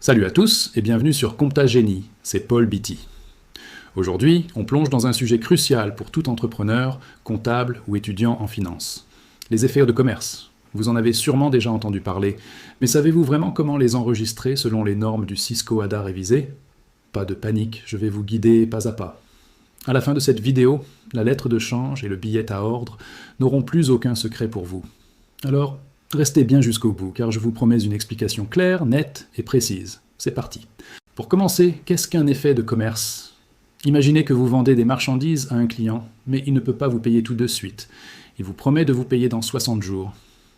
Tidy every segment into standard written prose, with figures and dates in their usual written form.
Salut à tous et bienvenue sur Compta Génie, c'est Paul Beatty. Aujourd'hui, on plonge dans un sujet crucial pour tout entrepreneur, comptable ou étudiant en finance. Les effets de commerce. Vous en avez sûrement déjà entendu parler, mais savez-vous vraiment comment les enregistrer selon les normes du Cisco ADA révisé? Pas de panique, je vais vous guider pas à pas. À la fin de cette vidéo, la lettre de change et le billet à ordre n'auront plus aucun secret pour vous. Alors, restez bien jusqu'au bout, car je vous promets une explication claire, nette et précise. C'est parti. Pour commencer, qu'est-ce qu'un effet de commerce? Imaginez que vous vendez des marchandises à un client, mais il ne peut pas vous payer tout de suite. Il vous promet de vous payer dans 60 jours.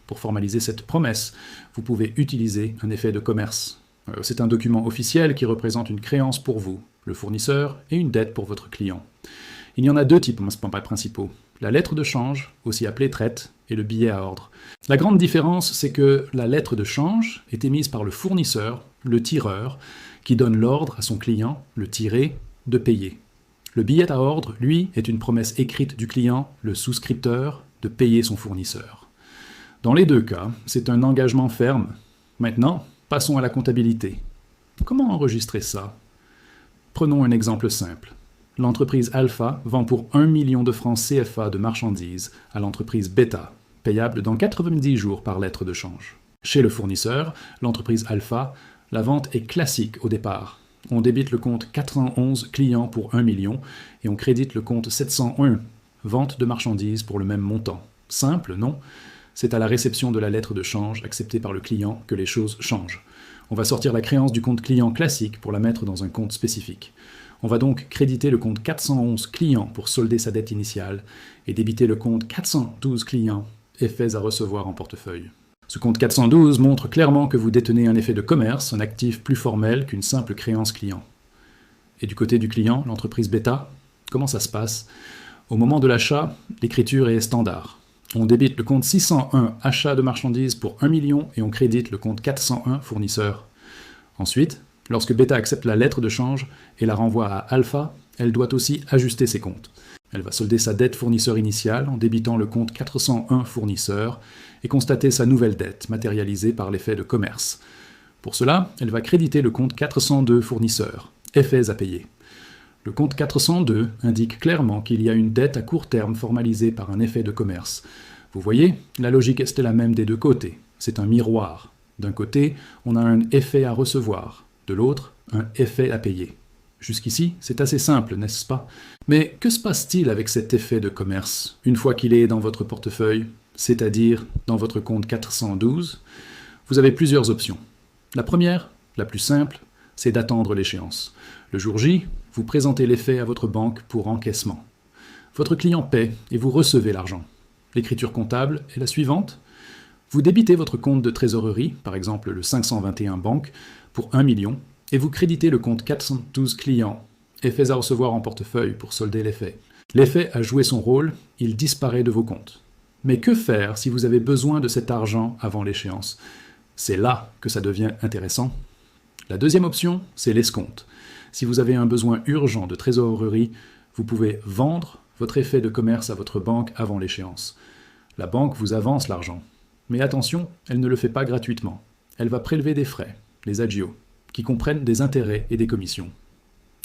Pour formaliser cette promesse, vous pouvez utiliser un effet de commerce. C'est un document officiel qui représente une créance pour vous, le fournisseur, et une dette pour votre client. Il y en a deux types principaux. La lettre de change, aussi appelée traite, et le billet à ordre. La grande différence, c'est que la lettre de change est émise par le fournisseur, le tireur, qui donne l'ordre à son client, le tiré, de payer. Le billet à ordre, lui, est une promesse écrite du client, le souscripteur, de payer son fournisseur. Dans les deux cas, c'est un engagement ferme. Maintenant, passons à la comptabilité. Comment enregistrer ça? Prenons un exemple simple. L'entreprise Alpha vend pour 1 million de francs CFA de marchandises à l'entreprise Beta, payable dans 90 jours par lettre de change. Chez le fournisseur, l'entreprise Alpha, la vente est classique au départ. On débite le compte 411 clients pour 1 million et on crédite le compte 701 vente de marchandises pour le même montant. Simple, non? C'est à la réception de la lettre de change acceptée par le client que les choses changent. On va sortir la créance du compte client classique pour la mettre dans un compte spécifique. On va donc créditer le compte 411 clients pour solder sa dette initiale et débiter le compte 412 clients, effets à recevoir en portefeuille. Ce compte 412 montre clairement que vous détenez un effet de commerce, un actif plus formel qu'une simple créance client. Et du côté du client, l'entreprise Beta, comment ça se passe? Au moment de l'achat, l'écriture est standard. On débite le compte 601 achat de marchandises pour 1 million et on crédite le compte 401 fournisseur. Ensuite, lorsque Beta accepte la lettre de change et la renvoie à Alpha, elle doit aussi ajuster ses comptes. Elle va solder sa dette fournisseur initiale en débitant le compte 401 fournisseur et constater sa nouvelle dette matérialisée par l'effet de commerce. Pour cela, elle va créditer le compte 402 fournisseur, effets à payer. Le compte 402 indique clairement qu'il y a une dette à court terme formalisée par un effet de commerce. Vous voyez, la logique est la même des deux côtés. C'est un miroir. D'un côté, on a un effet à recevoir. De l'autre, un effet à payer. Jusqu'ici, c'est assez simple, n'est-ce pas? Mais que se passe-t-il avec cet effet de commerce, une fois qu'il est dans votre portefeuille, c'est-à-dire dans votre compte 412? Vous avez plusieurs options. La première, la plus simple, c'est d'attendre l'échéance. Le jour J, vous présentez l'effet à votre banque pour encaissement. Votre client paie et vous recevez l'argent. L'écriture comptable est la suivante. Vous débitez votre compte de trésorerie, par exemple le 521 banque, pour 1 million, et vous créditez le compte 412 clients, effets à recevoir en portefeuille pour solder l'effet. L'effet a joué son rôle, il disparaît de vos comptes. Mais que faire si vous avez besoin de cet argent avant l'échéance? C'est là que ça devient intéressant. La deuxième option, c'est l'escompte. Si vous avez un besoin urgent de trésorerie, vous pouvez vendre votre effet de commerce à votre banque avant l'échéance. La banque vous avance l'argent. Mais attention, elle ne le fait pas gratuitement. Elle va prélever des frais, les agios, qui comprennent des intérêts et des commissions.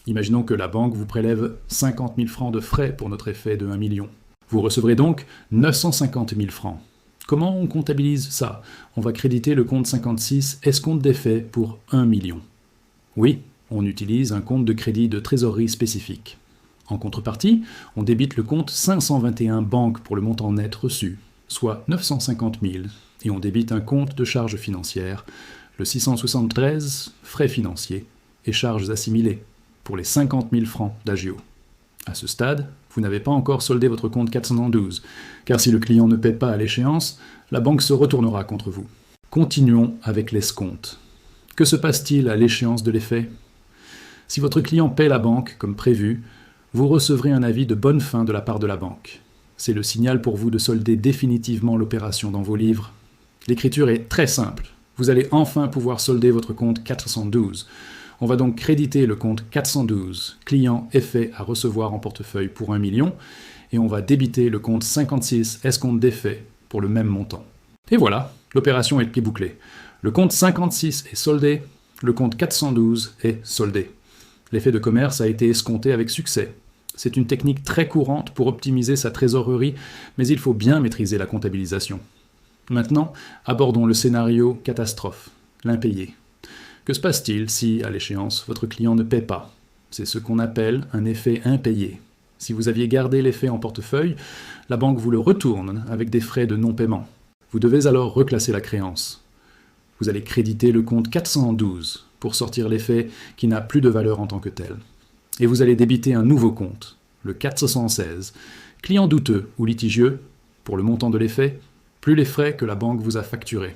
Imaginons que la banque vous prélève 50 000 francs de frais pour notre effet de 1 million. Vous recevrez donc 950 000 francs. Comment on comptabilise ça? On va créditer le compte 56 escompte d'effet pour 1 million. Oui, on utilise un compte de crédit de trésorerie spécifique. En contrepartie, on débite le compte 521 banque pour le montant net reçu, soit 950 000, et on débite un compte de charges financières, le 673 frais financiers et charges assimilées, pour les 50 000 francs d'agio. À ce stade, vous n'avez pas encore soldé votre compte 412, car si le client ne paie pas à l'échéance, la banque se retournera contre vous. Continuons avec l'escompte. Que se passe-t-il à l'échéance de l'effet? Si votre client paie la banque, comme prévu, vous recevrez un avis de bonne fin de la part de la banque. C'est le signal pour vous de solder définitivement l'opération dans vos livres. L'écriture est très simple. Vous allez enfin pouvoir solder votre compte 412. On va donc créditer le compte 412, client effet à recevoir en portefeuille pour 1 million, et on va débiter le compte 56, escompte d'effet, pour le même montant. Et voilà, l'opération est bouclée. Le compte 56 est soldé, Le compte 412 est soldé. L'effet de commerce a été escompté avec succès. C'est une technique très courante pour optimiser sa trésorerie, mais il faut bien maîtriser la comptabilisation. Maintenant, abordons le scénario catastrophe, l'impayé. Que se passe-t-il si, à l'échéance, votre client ne paie pas? C'est ce qu'on appelle un effet impayé. Si vous aviez gardé l'effet en portefeuille, la banque vous le retourne avec des frais de non-paiement. Vous devez alors reclasser la créance. Vous allez créditer le compte 412 pour sortir l'effet qui n'a plus de valeur en tant que tel. Et vous allez débiter un nouveau compte, le 416, client douteux ou litigieux, pour le montant de l'effet, plus les frais que la banque vous a facturés.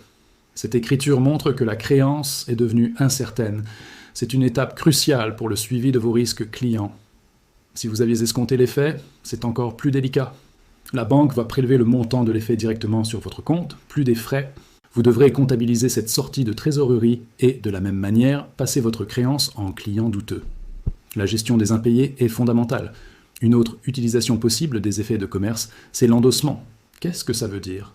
Cette écriture montre que la créance est devenue incertaine. C'est une étape cruciale pour le suivi de vos risques clients. Si vous aviez escompté l'effet, c'est encore plus délicat. La banque va prélever le montant de l'effet directement sur votre compte, plus des frais. Vous devrez comptabiliser cette sortie de trésorerie et, de la même manière, passer votre créance en client douteux. La gestion des impayés est fondamentale. Une autre utilisation possible des effets de commerce, c'est l'endossement. Qu'est-ce que ça veut dire?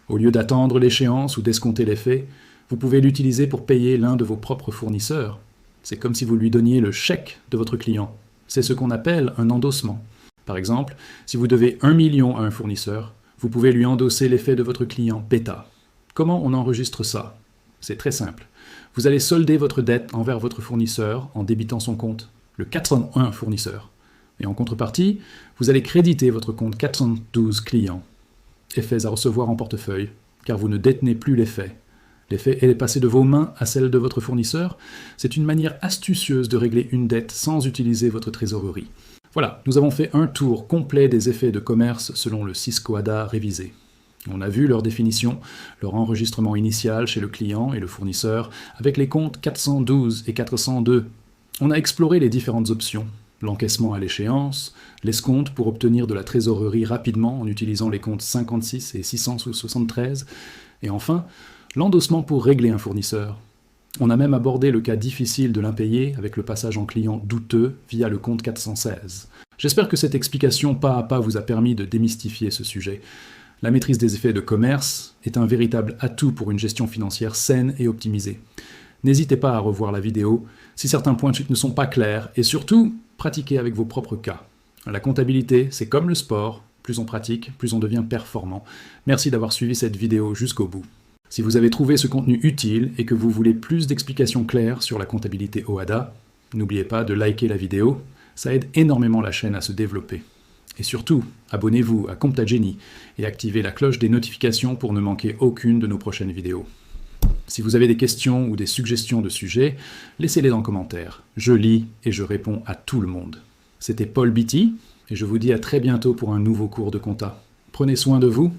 Au lieu d'attendre l'échéance ou d'escompter l'effet, vous pouvez l'utiliser pour payer l'un de vos propres fournisseurs. C'est comme si vous lui donniez le chèque de votre client. C'est ce qu'on appelle un endossement. Par exemple, si vous devez 1 million à un fournisseur, vous pouvez lui endosser l'effet de votre client bêta. Comment on enregistre ça? C'est très simple. Vous allez solder votre dette envers votre fournisseur en débitant son compte, le 401 fournisseur. Et en contrepartie, vous allez créditer votre compte 412 client. Effets à recevoir en portefeuille, car vous ne détenez plus l'effet. L'effet est passé de vos mains à celle de votre fournisseur. C'est une manière astucieuse de régler une dette sans utiliser votre trésorerie. Voilà, nous avons fait un tour complet des effets de commerce selon le Cisco-ADA révisé. On a vu leur définition, leur enregistrement initial chez le client et le fournisseur, avec les comptes 412 et 402. On a exploré les différentes options, l'encaissement à l'échéance, l'escompte pour obtenir de la trésorerie rapidement en utilisant les comptes 56 et 673, et enfin, l'endossement pour régler un fournisseur. On a même abordé le cas difficile de l'impayé avec le passage en client douteux via le compte 416. J'espère que cette explication pas à pas vous a permis de démystifier ce sujet. La maîtrise des effets de commerce est un véritable atout pour une gestion financière saine et optimisée. N'hésitez pas à revoir la vidéo si certains points ne sont pas clairs et surtout, pratiquez avec vos propres cas. La comptabilité, c'est comme le sport, plus on pratique, plus on devient performant. Merci d'avoir suivi cette vidéo jusqu'au bout. Si vous avez trouvé ce contenu utile et que vous voulez plus d'explications claires sur la comptabilité OHADA, n'oubliez pas de liker la vidéo, ça aide énormément la chaîne à se développer. Et surtout, abonnez-vous à Comptagenie et activez la cloche des notifications pour ne manquer aucune de nos prochaines vidéos. Si vous avez des questions ou des suggestions de sujets, laissez-les en commentaire. Je lis et je réponds à tout le monde. C'était Paul Bitty et je vous dis à très bientôt pour un nouveau cours de compta. Prenez soin de vous